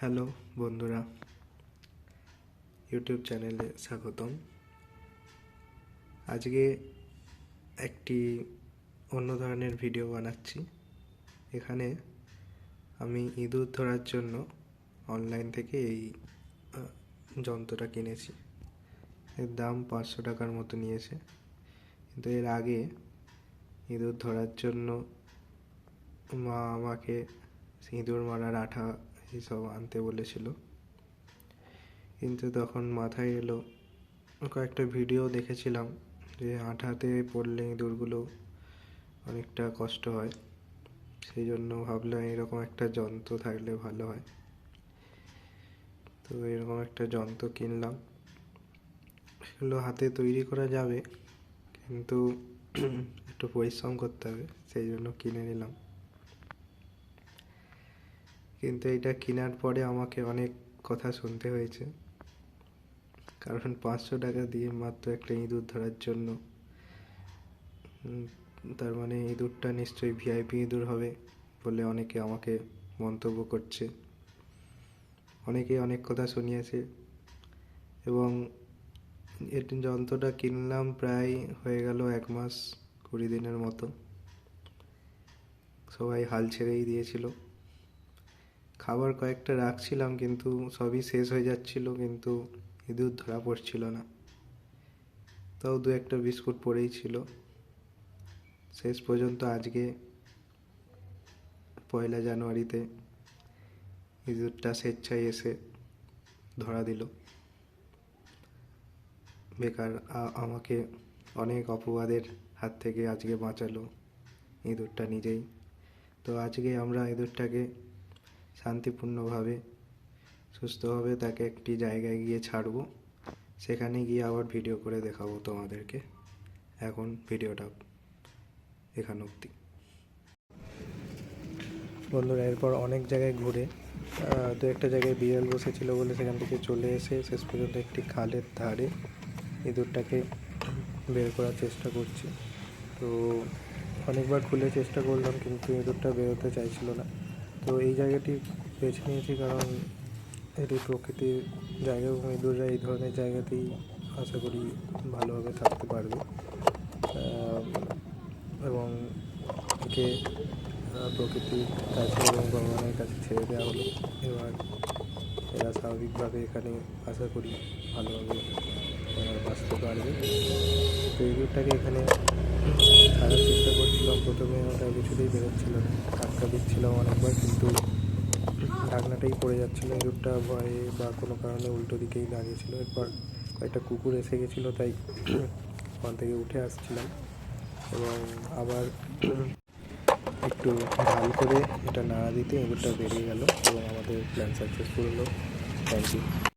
Hello বন্ধুরা, YouTube চ্যানেলে স্বাগতম। আজকে একটি অন্য ধরনের ভিডিও বানাচ্ছি। এখানে আমি ইঁদুর ধরার জন্য অনলাইন থেকে এই যন্ত্রটা কিনেছি। এর দাম 500 টাকার মতো নিয়েছে। কিন্তু এর আগে ইঁদুর ধরার জন্য মা আমাকে ইঁদুর মারার আঠা এইসব আনতে বলেছিল, কিন্তু তখন মাথায় এলো কয়েকটা ভিডিও দেখেছিলাম যে আঠাতে পড়লে ইঁদুরগুলো অনেকটা কষ্ট হয়। সেই জন্য ভাবলাম এরকম একটা যন্ত্র থাকলে ভালো হয়। তো এরকম একটা যন্ত্র কিনলাম। এগুলো হাতে তৈরি করা যাবে, কিন্তু একটু পরিশ্রম করতে হবে, সেই জন্য কিনে নিলাম। কিন্তু এটা কেনার পরে আমাকে অনেক কথা শুনতে হয়েছে, কারণ 500 টাকা দিয়ে মাত্র একটা ইঁদুর ধরার জন্য। তার মানে ইঁদুরটা নিশ্চয়ই ভিআইপি ইঁদুর হবে বলে অনেকে আমাকে মন্তব্য করছে। অনেকে অনেক কথা শুনিয়েছে এবং এর যন্ত্রটা কিনলাম প্রায় হয়ে গেল 1 মাস 20 দিনের মতো। সবাই হাল ছেড়েই দিয়েছিল। খাবার কয়েকটা রাখছিলাম, কিন্তু সবই শেষ হয়ে যাচ্ছিল, কিন্তু ইঁদুর ধরা পড়ছিল না। তাও 2-1টা বিস্কুট পড়েই ছিল। শেষ পর্যন্ত আজকে 1 জানুয়ারিতে ইঁদুরটা স্বেচ্ছায় এসে ধরা দিল। বেকার আমাকে অনেক অপবাদের হাত থেকে আজকে বাঁচালো ইঁদুরটা নিজেই। তো আজকে আমরা ইঁদুরটাকে শান্তিপূর্ণভাবে সুস্থভাবে তাকে একটি জায়গায় গিয়ে ছাড়বো। সেখানে গিয়ে আবার ভিডিও করে দেখাবো তোমাদেরকে। এখন ভিডিওটা এখান অবধি। বন্ধুরা, এরপর অনেক জায়গায় ঘুরে 2-1টা জায়গায় বিড়াল বসেছিল বলে সেখান থেকে চলে এসে শেষ পর্যন্ত একটি খালের ধারে ইঁদুরটাকে বের করার চেষ্টা করছি। তো অনেকবার খুলে চেষ্টা করলাম, কিন্তু ইঁদুরটা বেরোতে চাইছিল না। তো এই জায়গাটি বেছে নিয়েছি কারণ এটি প্রকৃতির জায়গা এবং ইঁদুররা এই ধরনের জায়গাতেই আশা করি ভালোভাবে থাকতে পারবে। এবং একে প্রকৃতির কাছে এবং ভগবানের কাছে ছেড়ে দেওয়া হলো। এবার এরা স্বাভাবিকভাবে এখানে আশা করি ভালোভাবে বাঁচতে পারবে। তো ইঁদুরটাকে এখানে ছাড়ার চেষ্টা করছিলাম। প্রথমে ওটা কিছুতেই বেরোচ্ছিল না, ধাক্কা দিচ্ছিলাম অনেকবার, কিন্তু ঢাকনাটাই পড়ে যাচ্ছিল। ইঁদুরটা ভয়ে বা কোনো কারণে উল্টো দিকেই দাঁড়িয়েছিল। এরপর কয়েকটা কুকুর এসে গেছিলো, তাই ওখান থেকে উঠে আসছিলাম এবং আবার একটু ঢাল করে এটা নাড়া দিতে ইঁদুরটা বেরিয়ে গেল এবং আমাদের প্ল্যান সাকসেসফুল হলো। Thank you.